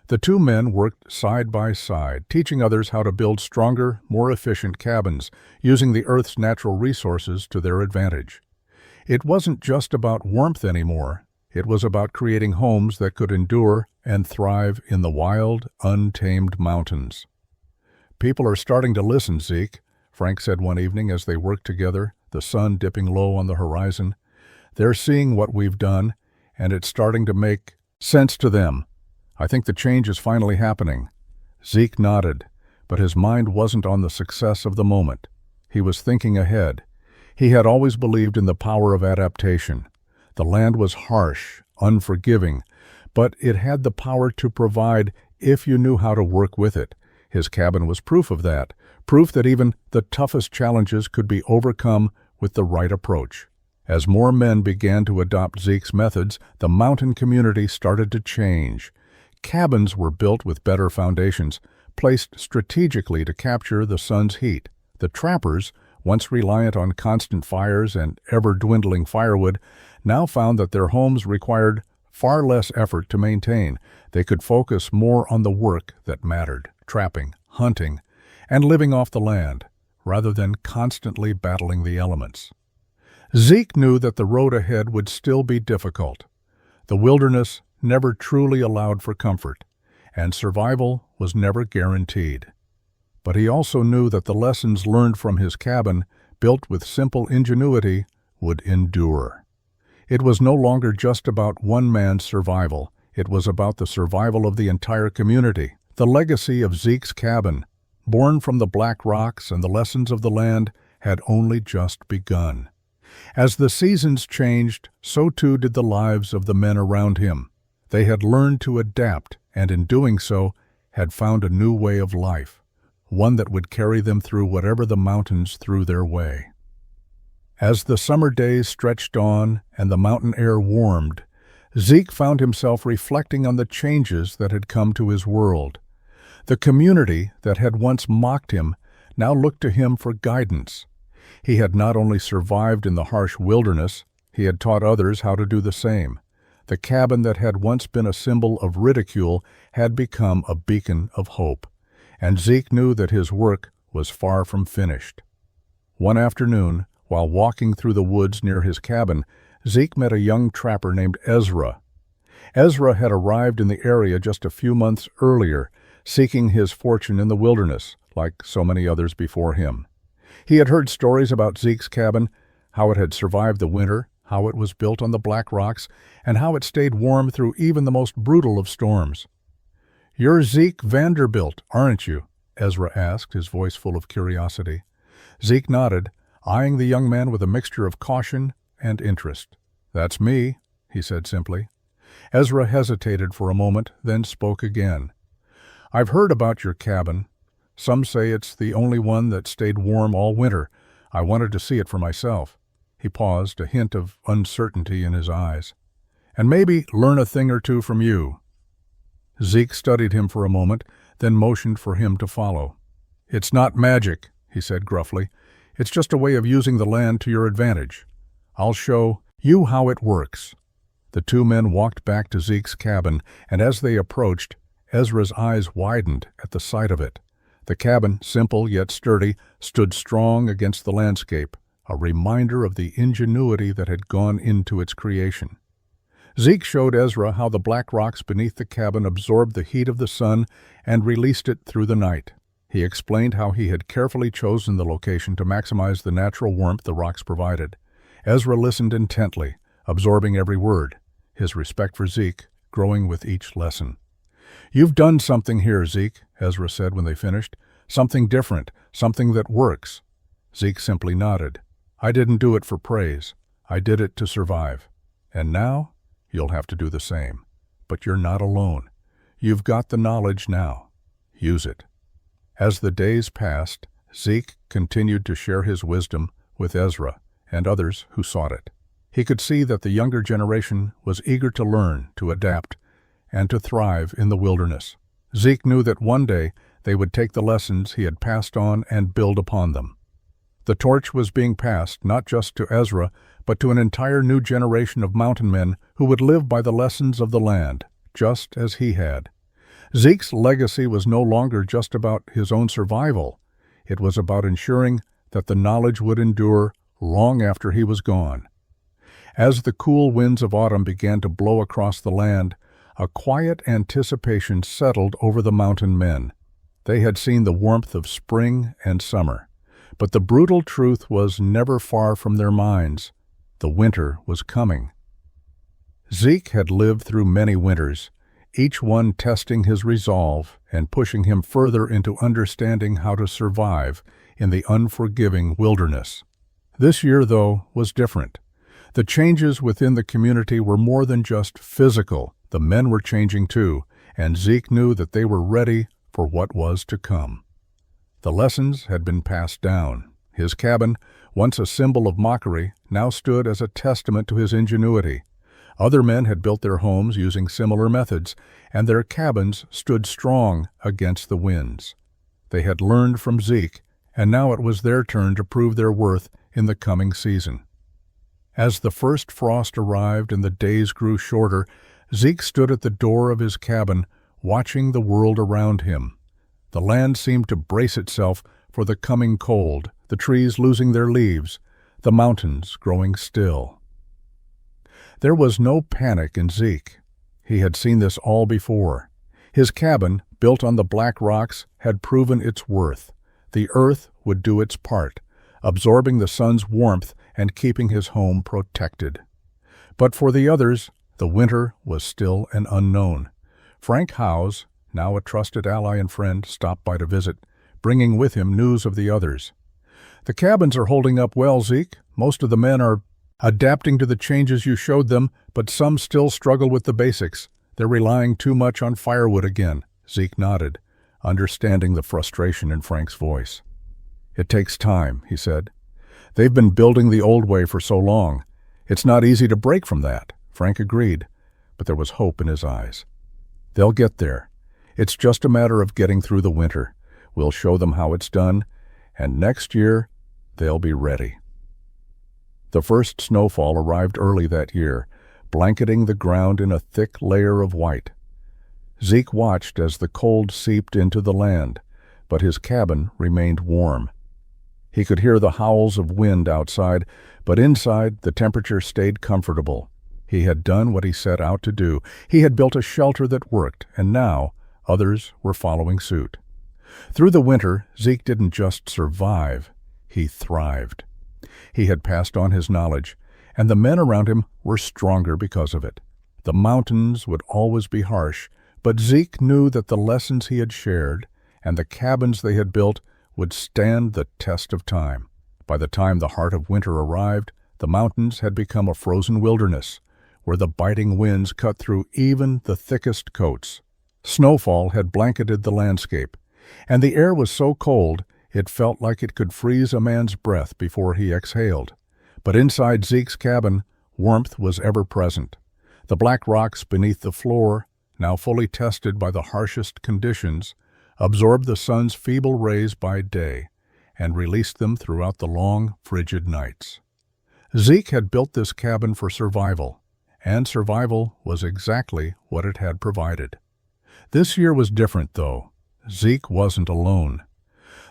The two men worked side by side, teaching others how to build stronger, more efficient cabins, using the Earth's natural resources to their advantage. It wasn't just about warmth anymore. It was about creating homes that could endure and thrive in the wild, untamed mountains. "People are starting to listen, Zeke," Frank said one evening as they worked together, the sun dipping low on the horizon. "They're seeing what we've done, and it's starting to make sense to them. I think the change is finally happening." Zeke nodded, but his mind wasn't on the success of the moment. He was thinking ahead. He had always believed in the power of adaptation. The land was harsh, unforgiving, but it had the power to provide if you knew how to work with it. His cabin was proof of that, proof that even the toughest challenges could be overcome with the right approach. As more men began to adopt Zeke's methods, the mountain community started to change. Cabins were built with better foundations, placed strategically to capture the sun's heat. The trappers, once reliant on constant fires and ever-dwindling firewood, now found that their homes required far less effort to maintain. They could focus more on the work that mattered, trapping, hunting, and living off the land, rather than constantly battling the elements. Zeke knew that the road ahead would still be difficult. The wilderness never truly allowed for comfort, and survival was never guaranteed. But he also knew that the lessons learned from his cabin, built with simple ingenuity, would endure. It was no longer just about one man's survival. It was about the survival of the entire community. The legacy of Zeke's cabin, born from the black rocks and the lessons of the land, had only just begun. As the seasons changed, so too did the lives of the men around him. They had learned to adapt, and in doing so, had found a new way of life, one that would carry them through whatever the mountains threw their way. As the summer days stretched on and the mountain air warmed, Zeke found himself reflecting on the changes that had come to his world. The community that had once mocked him now looked to him for guidance. He had not only survived in the harsh wilderness, he had taught others how to do the same. The cabin that had once been a symbol of ridicule had become a beacon of hope, and Zeke knew that his work was far from finished. One afternoon, while walking through the woods near his cabin, Zeke met a young trapper named Ezra. Ezra had arrived in the area just a few months earlier, seeking his fortune in the wilderness, like so many others before him. He had heard stories about Zeke's cabin, how it had survived the winter, how it was built on the black rocks, and how it stayed warm through even the most brutal of storms. "You're Zeke Vanderbilt, aren't you?" Ezra asked, his voice full of curiosity. Zeke nodded, eyeing the young man with a mixture of caution and interest. "That's me," he said simply. Ezra hesitated for a moment, then spoke again. "I've heard about your cabin. Some say it's the only one that stayed warm all winter. I wanted to see it for myself." He paused, a hint of uncertainty in his eyes. "And maybe learn a thing or two from you." Zeke studied him for a moment, then motioned for him to follow. "It's not magic," he said gruffly. "It's just a way of using the land to your advantage. I'll show you how it works." The two men walked back to Zeke's cabin, and as they approached, Ezra's eyes widened at the sight of it. The cabin, simple yet sturdy, stood strong against the landscape, a reminder of the ingenuity that had gone into its creation. Zeke showed Ezra how the black rocks beneath the cabin absorbed the heat of the sun and released it through the night. He explained how he had carefully chosen the location to maximize the natural warmth the rocks provided. Ezra listened intently, absorbing every word, his respect for Zeke growing with each lesson. "You've done something here, Zeke," Ezra said when they finished. "Something different, something that works." Zeke simply nodded. "I didn't do it for praise. I did it to survive. And now you'll have to do the same. But you're not alone. You've got the knowledge now. Use it." As the days passed, Zeke continued to share his wisdom with Ezra and others who sought it. He could see that the younger generation was eager to learn, to adapt, and to thrive in the wilderness. Zeke knew that one day they would take the lessons he had passed on and build upon them. The torch was being passed not just to Ezra, but to an entire new generation of mountain men who would live by the lessons of the land, just as he had. Zeke's legacy was no longer just about his own survival. It was about ensuring that the knowledge would endure long after he was gone. As the cool winds of autumn began to blow across the land, a quiet anticipation settled over the mountain men. They had seen the warmth of spring and summer, but the brutal truth was never far from their minds. The winter was coming. Zeke had lived through many winters, each one testing his resolve and pushing him further into understanding how to survive in the unforgiving wilderness. This year, though, was different. The changes within the community were more than just physical. The men were changing too, and Zeke knew that they were ready for what was to come. The lessons had been passed down. His cabin, once a symbol of mockery, now stood as a testament to his ingenuity. Other men had built their homes using similar methods, and their cabins stood strong against the winds. They had learned from Zeke, and now it was their turn to prove their worth in the coming season. As the first frost arrived and the days grew shorter, Zeke stood at the door of his cabin, watching the world around him. The land seemed to brace itself for the coming cold, the trees losing their leaves, the mountains growing still. There was no panic in Zeke. He had seen this all before. His cabin, built on the black rocks, had proven its worth. The earth would do its part, absorbing the sun's warmth and keeping his home protected. But for the others, the winter was still an unknown. Frank Howes, now a trusted ally and friend, stopped by to visit, bringing with him news of the others. "The cabins are holding up well, Zeke. Most of the men are adapting to the changes you showed them, but some still struggle with the basics. They're relying too much on firewood again." Zeke nodded, understanding the frustration in Frank's voice. "It takes time," he said. "They've been building the old way for so long. It's not easy to break from that." Frank agreed, but there was hope in his eyes. "They'll get there. It's just a matter of getting through the winter. We'll show them how it's done, and next year they'll be ready." The first snowfall arrived early that year, blanketing the ground in a thick layer of white. Zeke watched as the cold seeped into the land, but his cabin remained warm. He could hear the howls of wind outside, but inside the temperature stayed comfortable. He had done what he set out to do. He had built a shelter that worked, and now others were following suit. Through the winter, Zeke didn't just survive, he thrived. He had passed on his knowledge, and the men around him were stronger because of it. The mountains would always be harsh, but Zeke knew that the lessons he had shared and the cabins they had built would stand the test of time. By the time the heart of winter arrived, the mountains had become a frozen wilderness, where the biting winds cut through even the thickest coats. Snowfall had blanketed the landscape, and the air was so cold it felt like it could freeze a man's breath before he exhaled. But inside Zeke's cabin, warmth was ever present. The black rocks beneath the floor, now fully tested by the harshest conditions, absorbed the sun's feeble rays by day, and released them throughout the long, frigid nights. Zeke had built this cabin for survival, and survival was exactly what it had provided. This year was different, though. Zeke wasn't alone.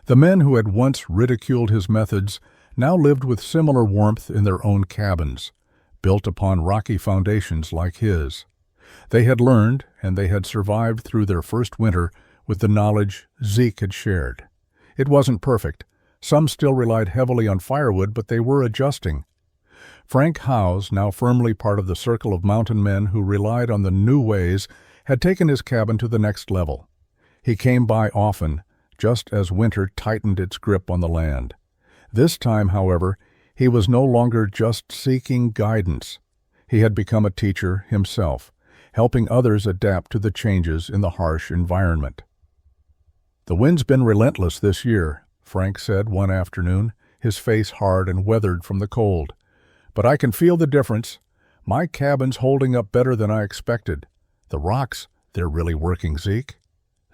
The men who had once ridiculed his methods now lived with similar warmth in their own cabins, built upon rocky foundations like his. They had learned, and they had survived through their first winter with the knowledge Zeke had shared. It wasn't perfect. Some still relied heavily on firewood, but they were adjusting. Frank Howes, now firmly part of the circle of mountain men who relied on the new ways, had taken his cabin to the next level. He came by often, just as winter tightened its grip on the land. This time, however, he was no longer just seeking guidance. He had become a teacher himself, helping others adapt to the changes in the harsh environment. "The wind's been relentless this year," Frank said one afternoon, his face hard and weathered from the cold. "But I can feel the difference. My cabin's holding up better than I expected. The rocks, they're really working, Zeke."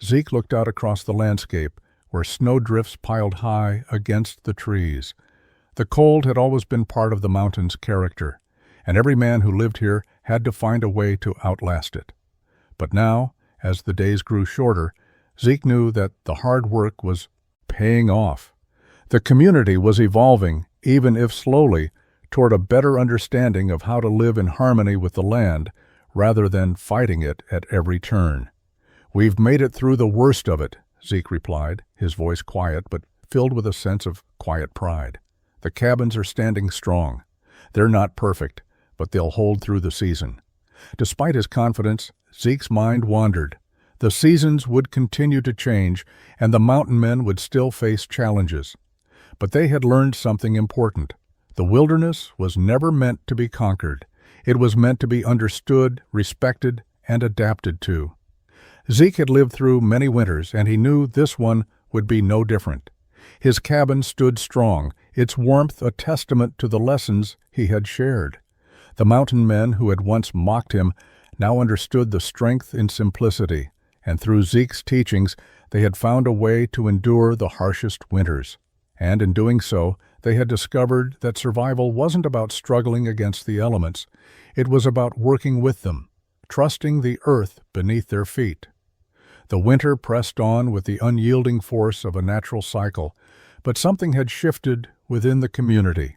Zeke looked out across the landscape, where snowdrifts piled high against the trees. The cold had always been part of the mountain's character, and every man who lived here had to find a way to outlast it. But now, as the days grew shorter, Zeke knew that the hard work was paying off. The community was evolving, even if slowly, toward a better understanding of how to live in harmony with the land, rather than fighting it at every turn. "We've made it through the worst of it," Zeke replied, his voice quiet but filled with a sense of quiet pride. "The cabins are standing strong. They're not perfect, but they'll hold through the season." Despite his confidence, Zeke's mind wandered. The seasons would continue to change, and the mountain men would still face challenges. But they had learned something important. The wilderness was never meant to be conquered. It was meant to be understood, respected, and adapted to. Zeke had lived through many winters, and he knew this one would be no different. His cabin stood strong, its warmth a testament to the lessons he had shared. The mountain men who had once mocked him now understood the strength in simplicity, and through Zeke's teachings they had found a way to endure the harshest winters. And in doing so, they had discovered that survival wasn't about struggling against the elements. It was about working with them, trusting the earth beneath their feet. The winter pressed on with the unyielding force of a natural cycle, but something had shifted within the community.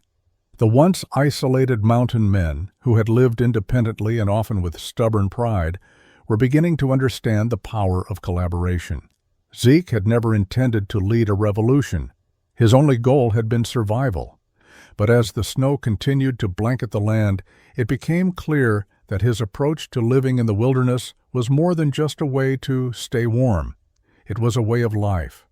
The once isolated mountain men, who had lived independently and often with stubborn pride, were beginning to understand the power of collaboration. Zeke had never intended to lead a revolution. His only goal had been survival. But as the snow continued to blanket the land, it became clear that his approach to living in the wilderness was more than just a way to stay warm. It was a way of life.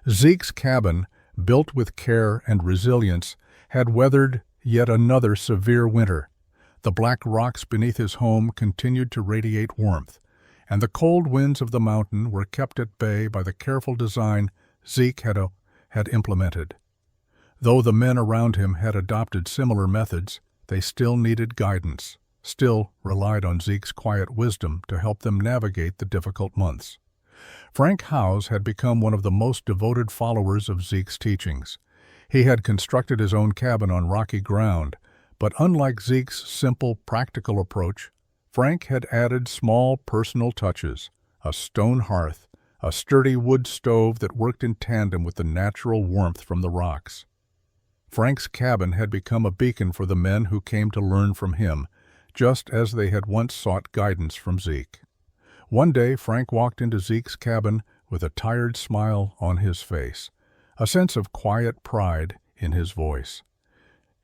Zeke's cabin, built with care and resilience, had weathered yet another severe winter. The black rocks beneath his home continued to radiate warmth, and the cold winds of the mountain were kept at bay by the careful design Zeke had implemented. Though the men around him had adopted similar methods, they still needed guidance, still relied on Zeke's quiet wisdom to help them navigate the difficult months. Frank Howes had become one of the most devoted followers of Zeke's teachings. He had constructed his own cabin on rocky ground, but unlike Zeke's simple, practical approach, Frank had added small personal touches: a stone hearth, a sturdy wood stove that worked in tandem with the natural warmth from the rocks. Frank's cabin had become a beacon for the men who came to learn from him, just as they had once sought guidance from Zeke. One day Frank walked into Zeke's cabin with a tired smile on his face, a sense of quiet pride in his voice.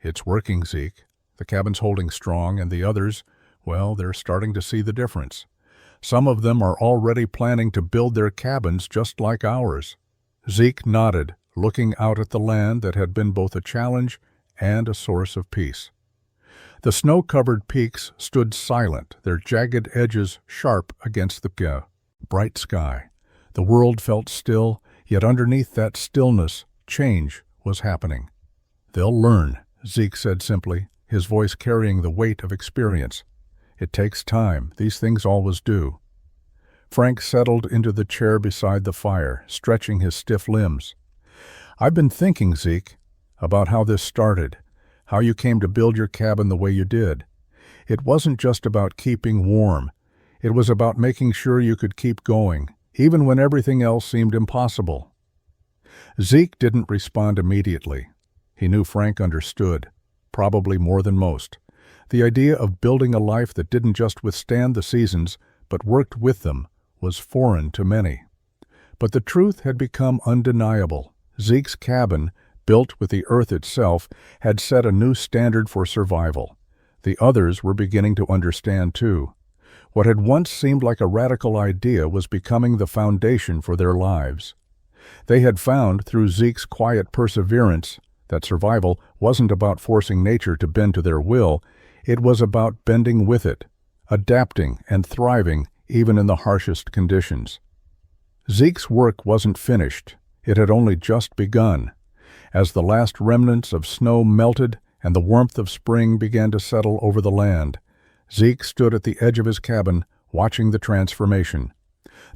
"It's working, Zeke. The cabin's holding strong, and the others, well, they're starting to see the difference. Some of them are already planning to build their cabins just like ours." Zeke nodded, looking out at the land that had been both a challenge and a source of peace. The snow-covered peaks stood silent, their jagged edges sharp against the bright sky. The world felt still, yet underneath that stillness, change was happening. "They'll learn," Zeke said simply, his voice carrying the weight of experience. "It takes time. These things always do." Frank settled into the chair beside the fire, stretching his stiff limbs. "I've been thinking, Zeke, about how this started, how you came to build your cabin the way you did. It wasn't just about keeping warm. It was about making sure you could keep going, even when everything else seemed impossible." Zeke didn't respond immediately. He knew Frank understood, probably more than most. The idea of building a life that didn't just withstand the seasons, but worked with them, was foreign to many. But the truth had become undeniable. Zeke's cabin, built with the earth itself, had set a new standard for survival. The others were beginning to understand too. What had once seemed like a radical idea was becoming the foundation for their lives. They had found, through Zeke's quiet perseverance, that survival wasn't about forcing nature to bend to their will. It was about bending with it, adapting and thriving even in the harshest conditions. Zeke's work wasn't finished. It had only just begun. As the last remnants of snow melted and the warmth of spring began to settle over the land, Zeke stood at the edge of his cabin, watching the transformation.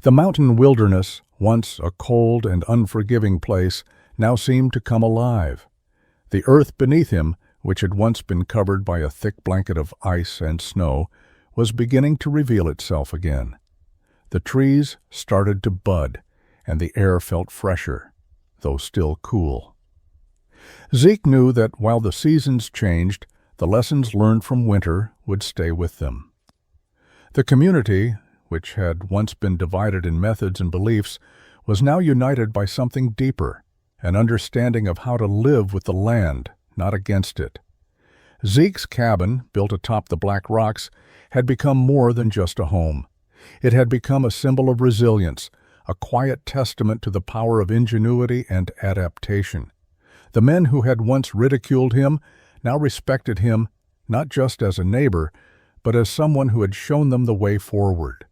The mountain wilderness, once a cold and unforgiving place, now seemed to come alive. The earth beneath him, which had once been covered by a thick blanket of ice and snow, was beginning to reveal itself again. The trees started to bud, and the air felt fresher, though still cool. Zeke knew that while the seasons changed, the lessons learned from winter would stay with them. The community, which had once been divided in methods and beliefs, was now united by something deeper, an understanding of how to live with the land, not against it. Zeke's cabin, built atop the black rocks, had become more than just a home. It had become a symbol of resilience, a quiet testament to the power of ingenuity and adaptation. The men who had once ridiculed him now respected him not just as a neighbor, but as someone who had shown them the way forward.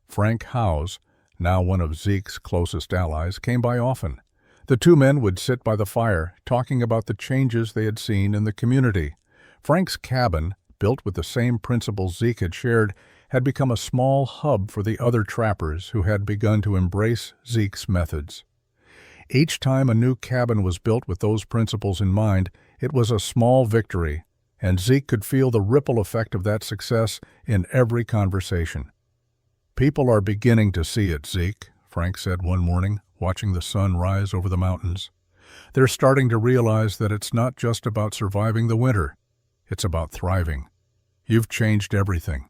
Frank Howes, now one of Zeke's closest allies, came by often. The two men would sit by the fire, talking about the changes they had seen in the community. Frank's cabin, built with the same principles Zeke had shared, had become a small hub for the other trappers who had begun to embrace Zeke's methods. Each time a new cabin was built with those principles in mind, it was a small victory, and Zeke could feel the ripple effect of that success in every conversation. "People are beginning to see it, Zeke," Frank said one morning, watching the sun rise over the mountains. "They're starting to realize that it's not just about surviving the winter. It's about thriving. You've changed everything."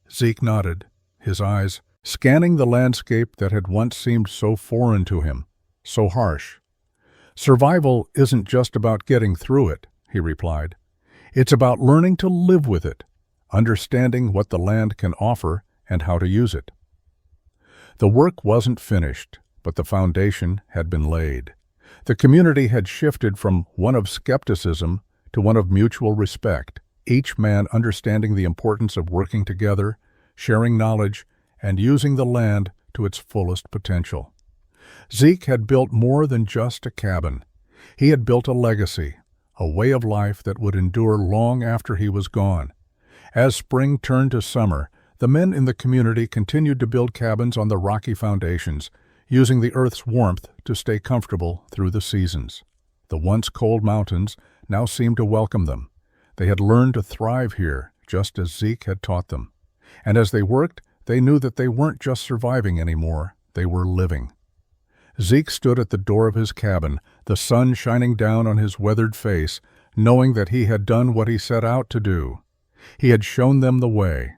Zeke nodded, his eyes scanning the landscape that had once seemed so foreign to him, so harsh. "Survival isn't just about getting through it," he replied. "It's about learning to live with it, understanding what the land can offer and how to use it." The work wasn't finished, but the foundation had been laid. The community had shifted from one of skepticism to one of mutual respect, each man understanding the importance of working together, sharing knowledge, and using the land to its fullest potential. Zeke had built more than just a cabin. He had built a legacy, a way of life that would endure long after he was gone. As spring turned to summer, the men in the community continued to build cabins on the rocky foundations, using the earth's warmth to stay comfortable through the seasons. The once cold mountains now seemed to welcome them. They had learned to thrive here, just as Zeke had taught them. And as they worked, they knew that they weren't just surviving anymore, they were living. Zeke stood at the door of his cabin, the sun shining down on his weathered face, knowing that he had done what he set out to do. He had shown them the way,